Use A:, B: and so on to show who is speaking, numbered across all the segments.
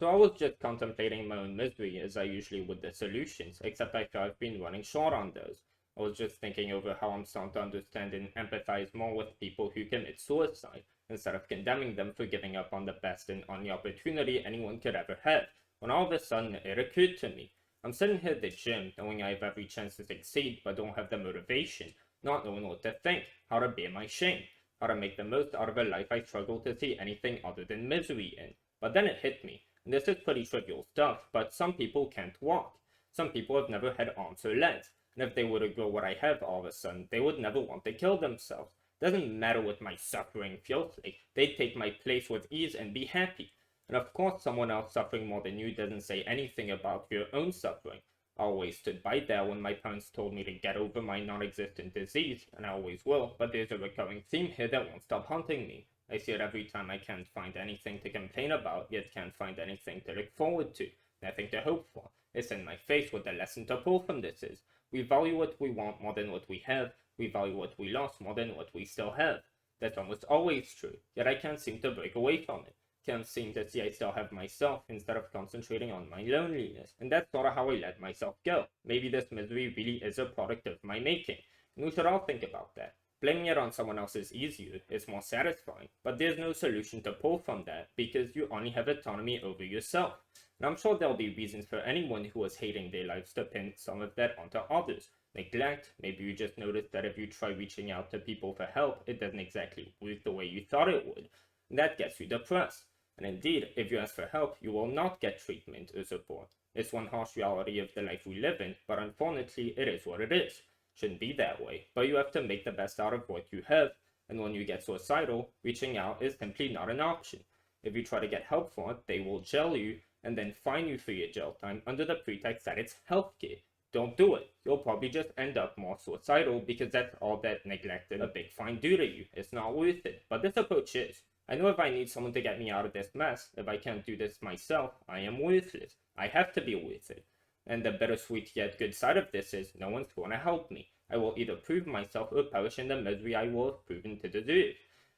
A: So I was just contemplating my own misery as I usually would the solutions, except I feel I've been running short on those. I was just thinking over how I'm starting to understand and empathize more with people who commit suicide, instead of condemning them for giving up on the best and only opportunity anyone could ever have, when all of a sudden it occurred to me. I'm sitting here at the gym, knowing I have every chance to succeed, but don't have the motivation, not knowing what to think, how to bear my shame, how to make the most out of a life I struggle to see anything other than misery in. But then it hit me. And this is pretty trivial stuff, but some people can't walk. Some people have never had arms or legs. And if they were to grow what I have all of a sudden, they would never want to kill themselves. Doesn't matter what my suffering feels like. They'd take my place with ease and be happy. And of course, someone else suffering more than you doesn't say anything about your own suffering. I always stood by there when my parents told me to get over my non-existent disease, and I always will, but there's a recurring theme here that won't stop haunting me. I see it every time I can't find anything to complain about, yet can't find anything to look forward to, nothing to hope for. It's in my face what the lesson to pull from this is. We value what we want more than what we have, we value what we lost more than what we still have. That's almost always true, yet I can't seem to break away from it. Can't seem to see I still have myself instead of concentrating on my loneliness. And that's sort of how I let myself go. Maybe this misery really is a product of my making. And we should all think about that. Blaming it on someone else is easier, it's more satisfying, but there's no solution to pull from that because you only have autonomy over yourself. And I'm sure there'll be reasons for anyone who was hating their lives to pin some of that onto others. Neglect, maybe you just noticed that if you try reaching out to people for help, it doesn't exactly work the way you thought it would. And that gets you depressed. And indeed, if you ask for help, you will not get treatment or support. It's one harsh reality of the life we live in, but unfortunately, it is what it is. Shouldn't be that way, but you have to make the best out of what you have, and when you get suicidal, reaching out is simply not an option. If you try to get help for it, they will jail you, and then fine you for your jail time under the pretext that it's healthcare. Don't do it. You'll probably just end up more suicidal because that's all that neglect and a big fine do to you. It's not worth it, but this approach is. I know if I need someone to get me out of this mess, if I can't do this myself, I am worthless. I have to be worth it. And the bittersweet yet good side of this is no one's going to help me. I will either prove myself or perish in the misery I will have proven to deserve.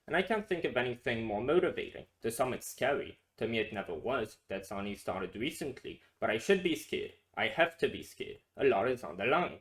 A: And I can't think of anything more motivating. To some it's scary. To me it never was. That's only started recently. But I should be scared. I have to be scared. A lot is on the line.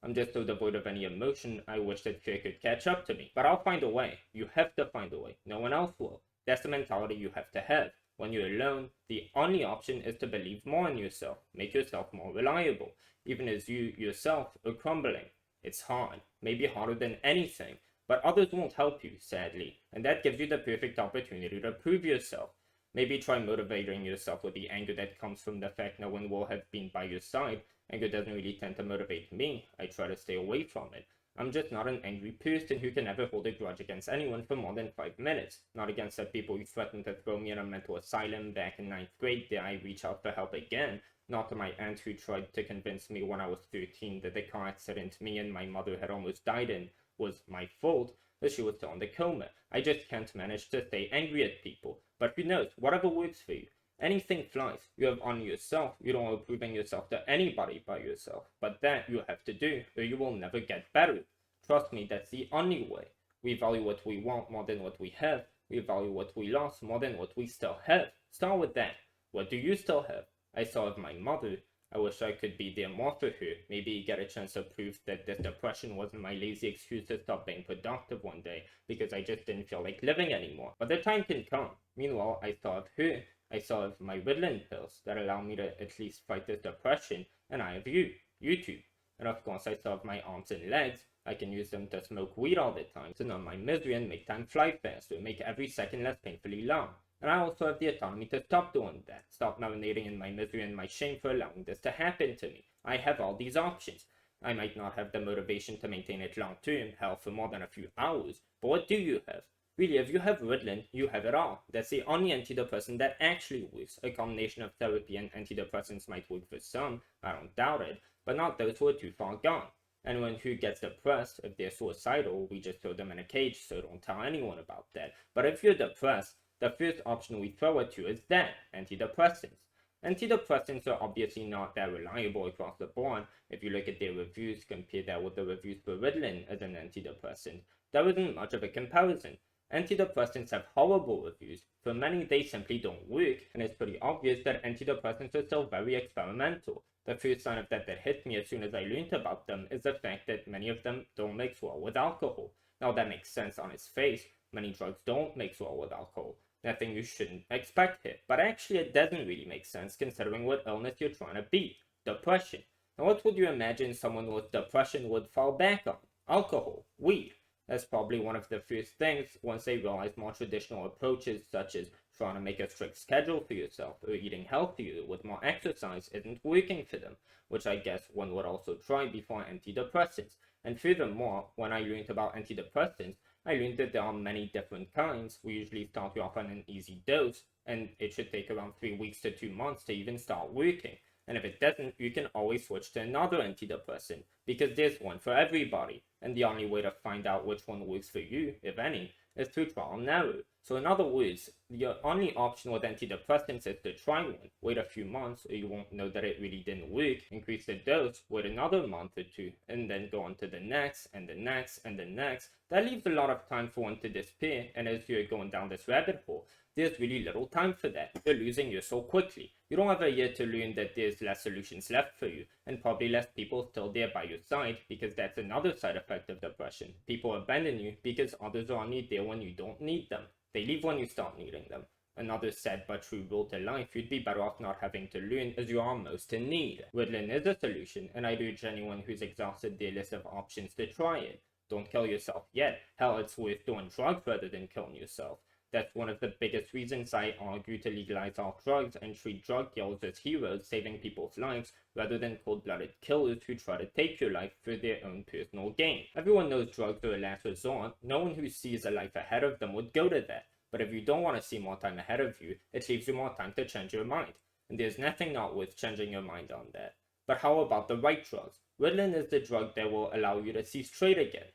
A: I'm just so devoid of any emotion, I wish that fear could catch up to me. But I'll find a way. You have to find a way. No one else will. That's the mentality you have to have. When you're alone, the only option is to believe more in yourself. Make yourself more reliable. Even as you yourself are crumbling. It's hard. Maybe harder than anything. But others won't help you, sadly. And that gives you the perfect opportunity to prove yourself. Maybe try motivating yourself with the anger that comes from the fact no one will have been by your side. Anger doesn't really tend to motivate me. I try to stay away from it. I'm just not an angry person who can ever hold a grudge against anyone for more than 5 minutes. Not against the people who threatened to throw me in a mental asylum back in 9th grade dare I reach out for help again. Not to my aunt who tried to convince me when I was 13 that the car accident me and my mother had almost died in was my fault, but she was still in the coma. I just can't manage to stay angry at people. But who knows, whatever works for you. Anything flies. You have on yourself. You don't want proving yourself to anybody by yourself. But that you have to do, or you will never get better. Trust me, that's the only way. We value what we want more than what we have. We value what we lost more than what we still have. Start with that. What do you still have? I still have my mother. I wish I could be there more for her. Maybe get a chance to prove that this depression wasn't my lazy excuse to stop being productive one day because I just didn't feel like living anymore. But the time can come. Meanwhile, I still have her. I still have my ritalin pills that allow me to at least fight this depression, and I have YouTube. And of course, I still have my arms and legs. I can use them to smoke weed all the time, to numb my misery and make time fly faster, make every second less painfully long. And I also have the autonomy to stop doing that, stop marinating in my misery and my shame for allowing this to happen to me. I have all these options. I might not have the motivation to maintain it long term, hell, for more than a few hours, but what do you have? Really, if you have Ritalin, you have it all. That's the only antidepressant that actually works. A combination of therapy and antidepressants might work for some, I don't doubt it, but not those who are too far gone. Anyone who gets depressed, if they're suicidal, we just throw them in a cage, so don't tell anyone about that. But if you're depressed, the first option we throw at you is that, antidepressants. Antidepressants are obviously not that reliable across the board. If you look at their reviews, compare that with the reviews for Ritalin as an antidepressant, there isn't much of a comparison. Antidepressants have horrible reviews. For many, they simply don't work, and it's pretty obvious that antidepressants are still very experimental. The first sign of that hit me as soon as I learned about them is the fact that many of them don't mix well with alcohol. Now that makes sense on its face. Many drugs don't mix well with alcohol. Nothing you shouldn't expect here. But actually it doesn't really make sense considering what illness you're trying to beat. Depression. Now what would you imagine someone with depression would fall back on? Alcohol. Weed. That's probably one of the first things once they realize more traditional approaches such as trying to make a strict schedule for yourself or eating healthier with more exercise isn't working for them, which I guess one would also try before antidepressants. And furthermore, when I learned about antidepressants, I learned that there are many different kinds. We usually start you off on an easy dose, and it should take around 3 weeks to 2 months to even start working. And if it doesn't, you can always switch to another antidepressant, because there's one for everybody, and the only way to find out which one works for you, if any, is through trial and error. So in other words, your only option with antidepressants is to try one, wait a few months, or you won't know that it really didn't work, increase the dose, wait another month or two, and then go on to the next, and the next, and the next. That leaves a lot of time for one to despair, and as you're going down this rabbit hole, there's really little time for that. You're losing you so quickly. You don't have a year to learn that there's less solutions left for you, and probably less people still there by your side, because that's another side effect of depression. People abandon you because others are only there when you don't need them. They leave when you start needing them. Another sad but true rule to life, you'd be better off not having to learn as you are most in need. Ritalin is a solution, and I'd urge anyone who's exhausted their list of options to try it. Don't kill yourself yet. Hell, it's worth doing drugs rather than killing yourself. That's one of the biggest reasons I argue to legalize all drugs and treat drug dealers as heroes saving people's lives rather than cold-blooded killers who try to take your life for their own personal gain. Everyone knows drugs are a last resort. No one who sees a life ahead of them would go to that. But if you don't want to see more time ahead of you, it leaves you more time to change your mind. And there's nothing not worth changing your mind on that. But how about the right drugs? Ritalin is the drug that will allow you to see straight again.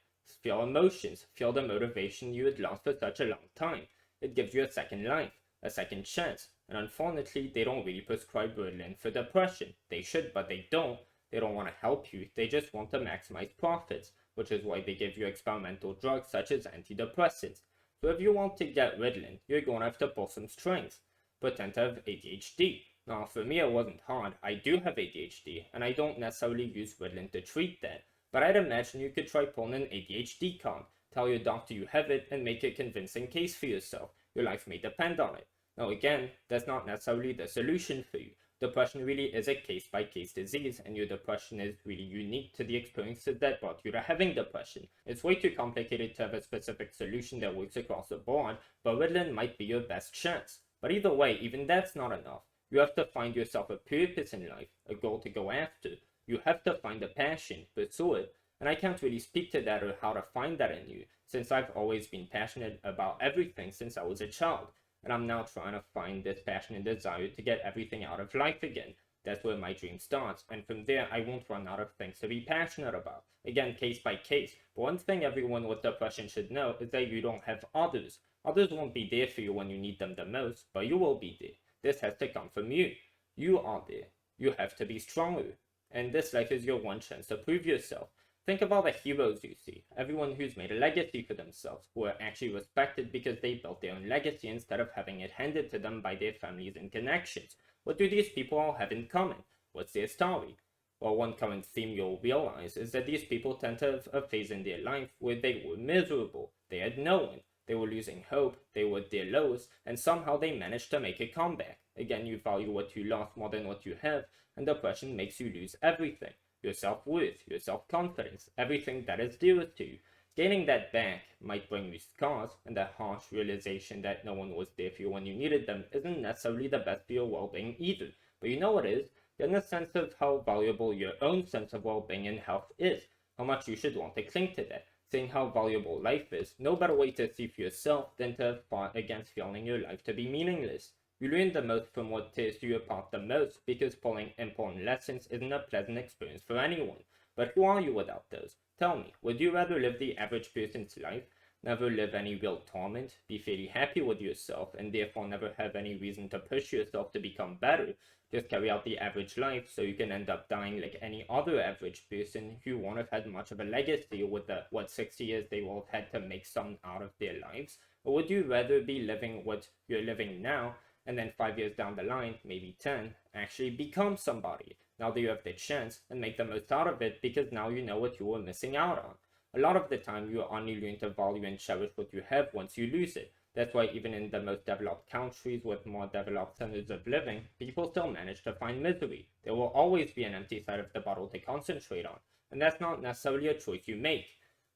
A: Feel emotions, feel the motivation you had lost for such a long time. It gives you a second life, a second chance, and unfortunately, they don't really prescribe Ritalin for depression. They should, but they don't. They don't want to help you, they just want to maximize profits, which is why they give you experimental drugs such as antidepressants. So if you want to get Ritalin, you're going to have to pull some strings. Pretend to have ADHD. Now, for me, it wasn't hard. I do have ADHD, and I don't necessarily use Ritalin to treat that. But I'd imagine you could try pulling an ADHD card. Tell your doctor you have it and make a convincing case for yourself. Your life may depend on it. Now again, that's not necessarily the solution for you. Depression really is a case-by-case disease, and your depression is really unique to the experiences that brought you to having depression. It's way too complicated to have a specific solution that works across the board, but Ritalin might be your best chance. But either way, even that's not enough. You have to find yourself a purpose in life, a goal to go after. You have to find a passion, pursue it. And I can't really speak to that or how to find that in you, since I've always been passionate about everything since I was a child. And I'm now trying to find this passion and desire to get everything out of life again. That's where my dream starts, and from there I won't run out of things to be passionate about. Again, case by case. But one thing everyone with depression should know is that you don't have others. Others won't be there for you when you need them the most, but you will be there. This has to come from you. You are there. You have to be stronger. And this life is your one chance to prove yourself. Think of all the heroes you see, everyone who's made a legacy for themselves, who are actually respected because they built their own legacy instead of having it handed to them by their families and connections. What do these people all have in common? What's their story? Well, one common theme you'll realize is that these people tend to have a phase in their life where they were miserable, they had no one, they were losing hope, they were at their lowest, and somehow they managed to make a comeback. Again, you value what you lost more than what you have, and depression makes you lose everything. Your self-worth, your self-confidence, everything that is dearest to you. Gaining that back might bring you scars, and that harsh realization that no one was there for you when you needed them isn't necessarily the best for your well-being either. But you know what is? Getting a sense of how valuable your own sense of well-being and health is, how much you should want to cling to that. Seeing how valuable life is, no better way to see for yourself than to fight against feeling your life to be meaningless. You learn the most from what tears you apart the most, because pulling important lessons isn't a pleasant experience for anyone. But who are you without those? Tell me, would you rather live the average person's life, never live any real torment, be fairly happy with yourself, and therefore never have any reason to push yourself to become better, just carry out the average life so you can end up dying like any other average person who won't have had much of a legacy with the, 60 years they will have had to make something out of their lives? Or would you rather be living what you're living now and then 5 years down the line, maybe 10, actually become somebody now that you have the chance and make the most out of it because now you know what you were missing out on? A lot of the time, you only learn to value and cherish what you have once you lose it. That's why even in the most developed countries with more developed standards of living, people still manage to find misery. There will always be an empty side of the bottle to concentrate on, and that's not necessarily a choice you make.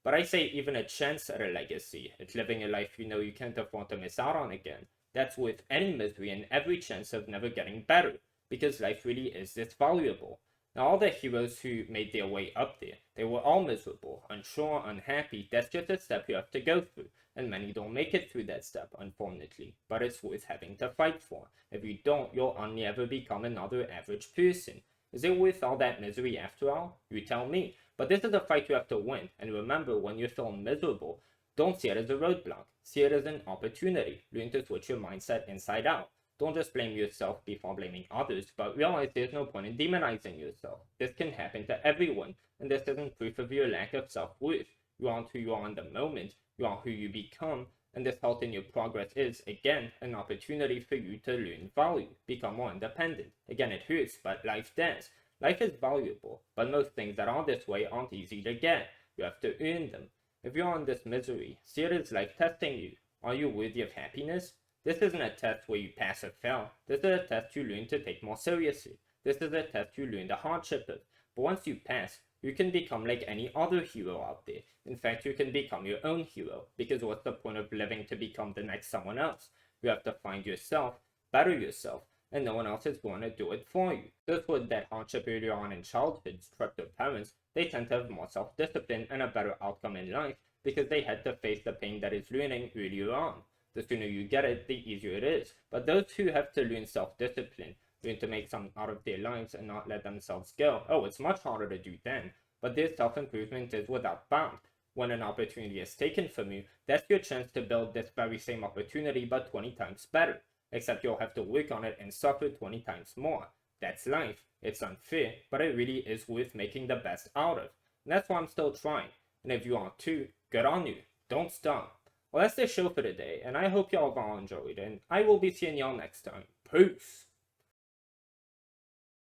A: But I say even a chance at a legacy, it's living a life you know you can't afford to miss out on again. That's with any misery and every chance of never getting better, because life really is this valuable. Now, all the heroes who made their way up there, they were all miserable, unsure, unhappy. That's just a step you have to go through, and many don't make it through that step, unfortunately. But it's worth having to fight for. If you don't, you'll only ever become another average person. Is it worth all that misery after all? You tell me. But this is a fight you have to win, and remember, when you're still miserable, don't see it as a roadblock. See it as an opportunity. Learn to switch your mindset inside out. Don't just blame yourself before blaming others, but realize there's no point in demonizing yourself. This can happen to everyone, and this isn't proof of your lack of self-worth. You aren't who you are in the moment, you are who you become, and this halt in your progress is, again, an opportunity for you to learn value, become more independent. Again, it hurts, but life does. Life is valuable, but most things that are this way aren't easy to get. You have to earn them. If you're in this misery, see it as life testing you. Are you worthy of happiness? This isn't a test where you pass or fail. This is a test you learn to take more seriously. This is a test you learn the hardship of. But once you pass, you can become like any other hero out there. In fact, you can become your own hero. Because what's the point of living to become the next someone else? You have to find yourself, better yourself, and no one else is going to do it for you. Those with that hardship earlier on in childhood struck their parents, they tend to have more self-discipline and a better outcome in life because they had to face the pain that is learning earlier on. The sooner you get it, the easier it is. But those who have to learn self-discipline, learn to make something out of their lives and not let themselves go, oh, it's much harder to do then. But this self-improvement is without bound. When an opportunity is taken from you, that's your chance to build this very same opportunity but 20 times better. Except you'll have to work on it and suffer 20 times more. That's life. It's unfair, but it really is worth making the best out of. And that's why I'm still trying. And if you are too, good on you. Don't stop. Well, that's the show for today, and I hope y'all all enjoyed, and I will be seeing y'all next time. Peace!